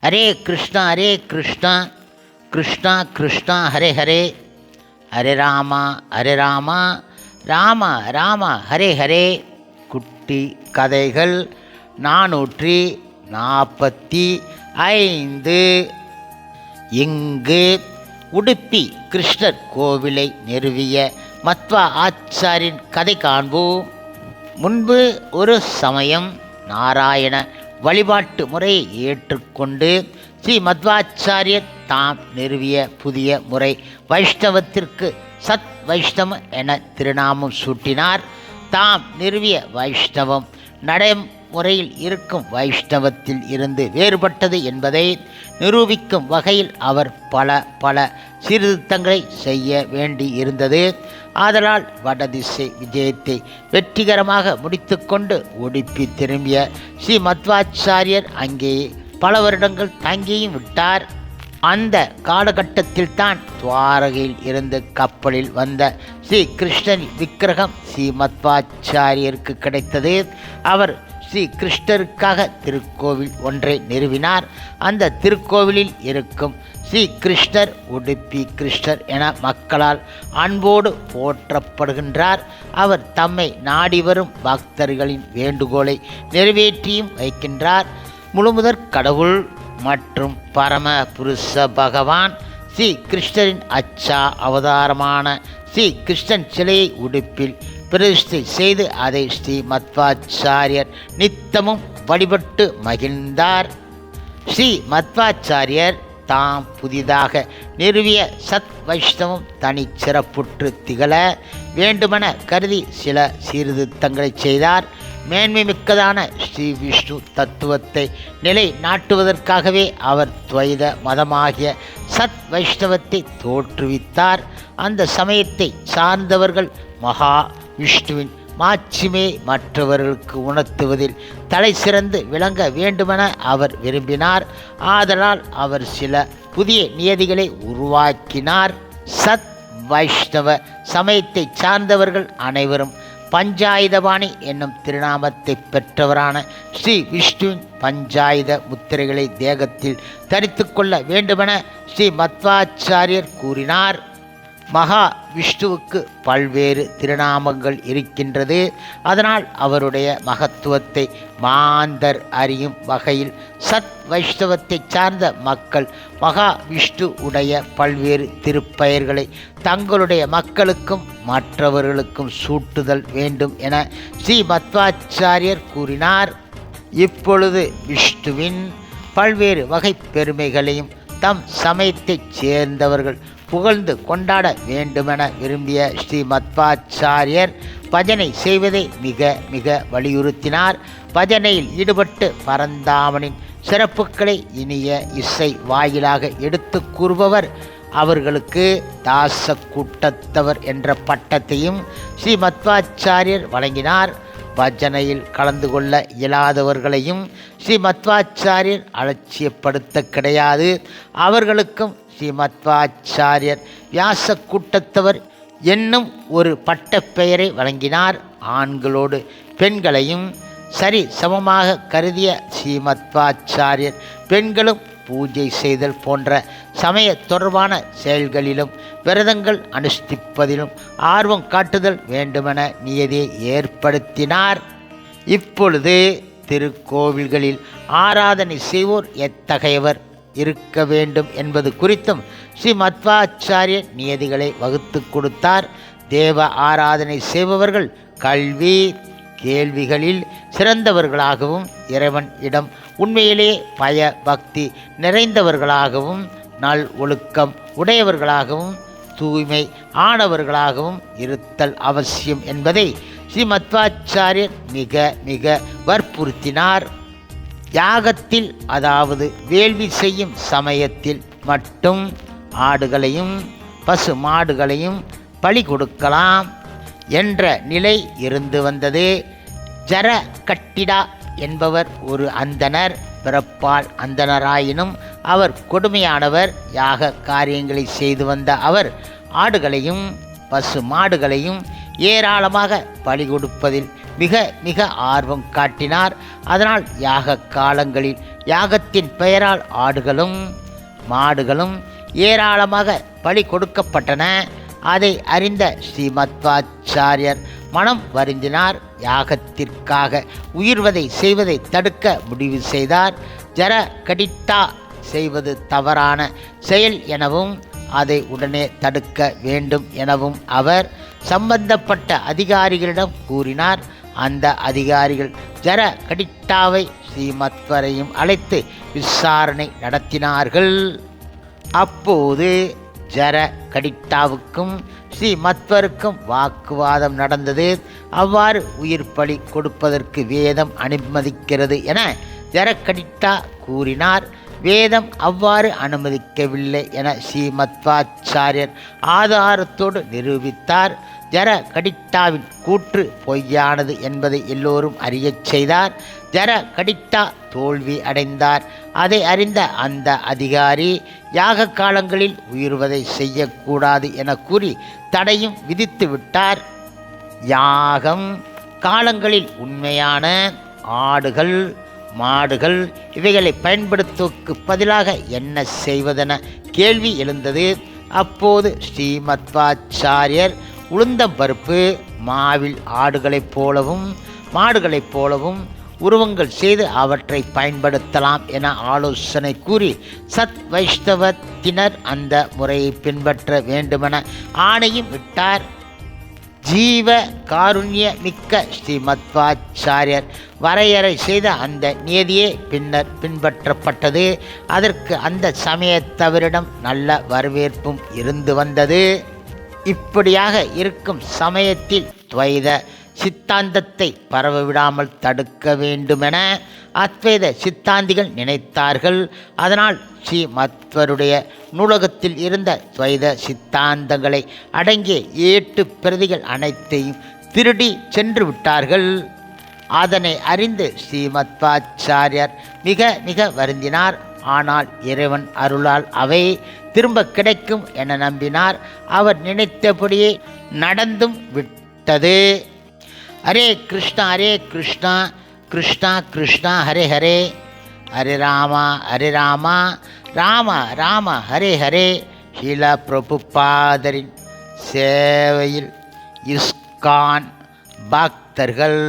ஹரே கிருஷ்ணா கிருஷ்ணா கிருஷ்ணா ஹரே ஹரே, ஹரே ராமா ராம ராம ஹரே ஹரே. குட்டி கதைகள் 445. இங்கு உடுப்பி கிருஷ்ணர் கோவிலை நிறுவிய மத்வா ஆச்சாரின் கதை காண்போம். முன்பு ஒரு சமயம் நாராயண வழிபாட்டு முறையை ஏற்றுக்கொண்டு ஸ்ரீ மத்வாச்சாரியர் தாம் நிறுவிய புதிய முறை வைஷ்ணவத்திற்கு சத் வைஷ்ணவம் என திருநாமம் சூட்டினார். தாம் நிறுவிய வைஷ்ணவம் நடைமுறையில் இருக்கும் வைஷ்ணவத்தில் இருந்து வேறுபட்டது என்பதை நிரூபிக்கும் வகையில் அவர் பல சீர்திருத்தங்களை செய்ய வேண்டி இருந்தது. ஆதலால் வடதிசை விஜயத்தை வெற்றிகரமாக முடித்துக்கொண்டு உடுப்பி திரும்பிய ஸ்ரீ மத்வாச்சாரியர் அங்கேயே பல வருடங்கள் தங்கியும் விட்டார். அந்த காலகட்டத்தில் தான் துவாரகையில் இருந்து கப்பலில் வந்த ஸ்ரீ கிருஷ்ணன் விக்கிரகம் ஸ்ரீ மத்வாச்சாரியருக்கு கிடைத்தது. அவர் ஸ்ரீ கிருஷ்ணருக்காக திருக்கோவில் ஒன்றை நிறுவினார். அந்த திருக்கோவிலில் இருக்கும் ஸ்ரீ கிருஷ்ணர் உடுப்பி கிருஷ்ணர் என மக்களால் அன்போடு போற்றப்படுகின்றார். அவர் தம்மை நாடி வரும் பக்தர்களின் வேண்டுகோளை நிறைவேற்றியும் வைக்கின்றார். முழுமுதற் கடவுள் மற்றும் பரம புருஷ பகவான் ஸ்ரீ கிருஷ்ணரின் அச்சா அவதாரமான ஸ்ரீ கிருஷ்ணன் சிலையை உடுப்பில் பிரதிஷ்டை செய்து அதை ஸ்ரீ மத்வாச்சாரியர் நித்தமும் வழிபட்டு மகிழ்ந்தார். ஸ்ரீ மத்வாச்சாரியர் தாம் புதிதாக நிறுவிய சத் வைஷ்ணவம் தனி சிறப்புற்று திகழ வேண்டுமென கருதி சில சீர்திருத்தங்களை செய்தார். மேன்மை மிக்கதான ஸ்ரீ விஷ்ணு தத்துவத்தை நிலை நாட்டுவதற்காகவே அவர் துவைத மதமாகிய சத் வைஷ்ணவத்தை தோற்றுவித்தார். அந்த சமயத்தை சார்ந்தவர்கள் மகா விஷ்ணுவின் மாட்சிமே மற்றவர்களுக்கு உணர்த்துவதில் தலை சிறந்து விளங்க வேண்டுமென அவர் விரும்பினார். ஆதலால் அவர் சில புதிய நியதிகளை உருவாக்கினார். சத் வைஷ்ணவ சமயத்தை சார்ந்தவர்கள் அனைவரும் பஞ்சாயுதபாணி என்னும் திருநாமத்தை பெற்றவரான ஸ்ரீ விஷ்ணுவின் பஞ்சாயுத முத்திரைகளை தேகத்தில் தரித்து கொள்ள வேண்டுமென ஸ்ரீ மத்வாச்சாரியர் கூறினார். மகா விஷ்ணுவுக்கு பல்வேறு திருநாமங்கள் இருக்கின்றது. அதனால் அவருடைய மகத்துவத்தை மாந்தர் அறியும் வகையில் சத் வைஷ்ணவத்தை சார்ந்த மக்கள் மகா விஷ்ணு உடைய பல்வேறு திருப்பெயர்களை தங்களுடைய மக்களுக்கும் மற்றவர்களுக்கும் சூட்டுதல் வேண்டும் என ஸ்ரீ மத்வாச்சாரியர் கூறினார். இப்பொழுது விஷ்ணுவின் பல்வேறு வகை பெருமைகளையும் தம் சமயத்தைச் சேர்ந்தவர்கள் புகழ்ந்து கொண்டாட வேண்டுமென விரும்பிய ஸ்ரீ மத்வாச்சாரியர் பஜனை செய்வதை மிக வலியுறுத்தினார். பஜனையில் ஈடுபட்டு பரந்தாமனின் சிறப்புகளை இனிய இசை வாயிலாக எடுத்து கூறுபவர் அவர்களுக்கு தாச கூட்டத்தவர் என்ற பட்டத்தையும் ஸ்ரீ மத்வாச்சாரியர் வழங்கினார். பஜனையில் கலந்து கொள்ள இயலாதவர்களையும் ஸ்ரீ மத்வாச்சாரியர் அலட்சியப்படுத்த கிடையாது. அவர்களுக்கும் ஸ்ரீ மத்வாச்சாரியர் வியாச கூட்டத்தவர் என்னும் ஒரு பட்ட பெயரை வழங்கினார். ஆண்களோடு பெண்களையும் சரி சமமாக கருதிய ஸ்ரீ மத்வாச்சாரியர் பெண்களும் பூஜை செய்தல் போன்ற சமய தொடர்பான செயல்களிலும் விரதங்கள் அனுஷ்டிப்பதிலும் ஆர்வம் காட்டுதல் வேண்டுமென நியதியை ஏற்படுத்தினார். இப்பொழுது திருக்கோவில்களில் ஆராதனை செய்வோர் எத்தகையவர் இருக்க வேண்டும் என்பது குறித்தும் ஸ்ரீ மத்வாச்சாரியர் நியதிகளை வகுத்து கொடுத்தார். தேவ ஆராதனை செய்பவர்கள் கல்வி கேள்விகளில் சிறந்தவர்களாகவும் இறைவன் இடம் உண்மையிலே பய பக்தி நிறைந்தவர்களாகவும் நல் ஒழுக்கம் உடையவர்களாகவும் தூய்மை ஆனவர்களாகவும் இருத்தல் அவசியம் என்பதை ஸ்ரீ மத்வாச்சாரியர் மிக வற்புறுத்தினார். யாகத்தில் அதாவது வேள்வி செய்யும் சமயத்தில் மட்டும் ஆடுகளையும் பசு மாடுகளையும் பலி கொடுக்கலாம் என்ற நிலை இருந்து வந்தது. ஜர கட்டிடா என்பவர் ஒரு அந்தணர். பிறப்பால் அந்தணராயினும் அவர் கொடுமையானவர். யாக காரியங்களை செய்து வந்த அவர் ஆடுகளையும் பசு மாடுகளையும் ஏராளமாக பலி கொடுப்பதில் மிக ஆர்வம் காட்டினார். அதனால் யாக காலங்களில் யாகத்தின் பெயரால் ஆடுகளும் மாடுகளும் ஏராளமாக பலி கொடுக்கப்பட்டன. அதை அறிந்த ஸ்ரீமத்வாச்சாரியர் மனம் வருந்தினார். யாகத்திற்காக உயிர்வதை செய்வதை தடுக்க முடிவு செய்தார். ஜரகடிட்டா செய்வது தவறான செயல் எனவும் அதை உடனே தடுக்க வேண்டும் எனவும் அவர் சம்பந்தப்பட்ட அதிகாரிகளிடம் கூறினார். அந்த அதிகாரிகள் ஜரகடிட்டாவை ஸ்ரீமத்வரையும் அழைத்து விசாரணை நடத்தினார்கள். அப்போது ஜரகடிட்டாவுக்கும் ஸ்ரீமத்வருக்கும் வாக்குவாதம் நடந்தது. அவ்வாறு உயிர் பலி கொடுப்பதற்கு வேதம் அனுமதிக்கிறது என ஜரகடிட்டா கூறினார். வேதம் அவ்வாறு அனுமதிக்கவில்லை என ஸ்ரீமத்வாச்சாரியர் ஆதாரத்தோடு நிரூபித்தார். ஜரகடிட்டாவின் கூற்று பொய்யானது என்பதை எல்லோரும் அறியச் செய்தார். ஜரகடிட்டா தோல்வி அடைந்தார். அதை அறிந்த அந்த அதிகாரி யாக காலங்களில் உயிர்வதை செய்யக்கூடாது என கூறி தடையும் விதித்து விட்டார். யாகம் காலங்களில் உண்மையான ஆடுகள் மாடுகள் இவைகளை பயன்படுத்துவதற்கு பதிலாக என்ன செய்வதென கேள்வி எழுந்தது. அப்போது ஸ்ரீமத்வாச்சாரியர் உளுந்தம்பருப்பு மாவில் ஆடுகளைப் போலவும் மாடுகளைப் போலவும் உருவங்கள் செய்து அவற்றை பயன்படுத்தலாம் என ஆலோசனை கூறி சத் வைஷ்ணவத்தினர் அந்த முறையை பின்பற்ற வேண்டுமென ஆணையும் விட்டார். ஜீவ காருண்ய மிக்க ஸ்ரீமத்வாச்சாரியர் வரையறை செய்த அந்த நியதியே பின்னர் பின்பற்றப்பட்டது. அதற்கு அந்த சமயத்தவரிடம் நல்ல வரவேற்பும் இருந்து வந்தது. இப்படியாக இருக்கும் சமயத்தில் துவைத சித்தாந்தத்தை பரவவிடாமல் தடுக்க வேண்டுமென அத்வைத சித்தாந்திகள் நினைத்தார்கள். அதனால் ஸ்ரீமத்வருடைய நூலகத்தில் இருந்த துவைத சித்தாந்தங்களை அடங்கிய 8 பிரதிகள் அனைத்தையும் திருடி சென்று விட்டார்கள். அதனை அறிந்து ஸ்ரீமத்வாச்சாரியர் மிக மிக வருந்தினார். ஆனால் இறைவன் அருளால் அவை திரும்ப கிடைக்கும் என நம்பினார். அவர் நினைத்தபடியே நடந்தும் விட்டது. ஹரே கிருஷ்ணா கிருஷ்ணா கிருஷ்ணா ஹரே ஹரே, ஹரே ராமா ராம ராம ஹரே ஹரே. ஸ்ரீல பிரபுபாதரின் சேவையில் இஸ்கான் பக்தர்கள்.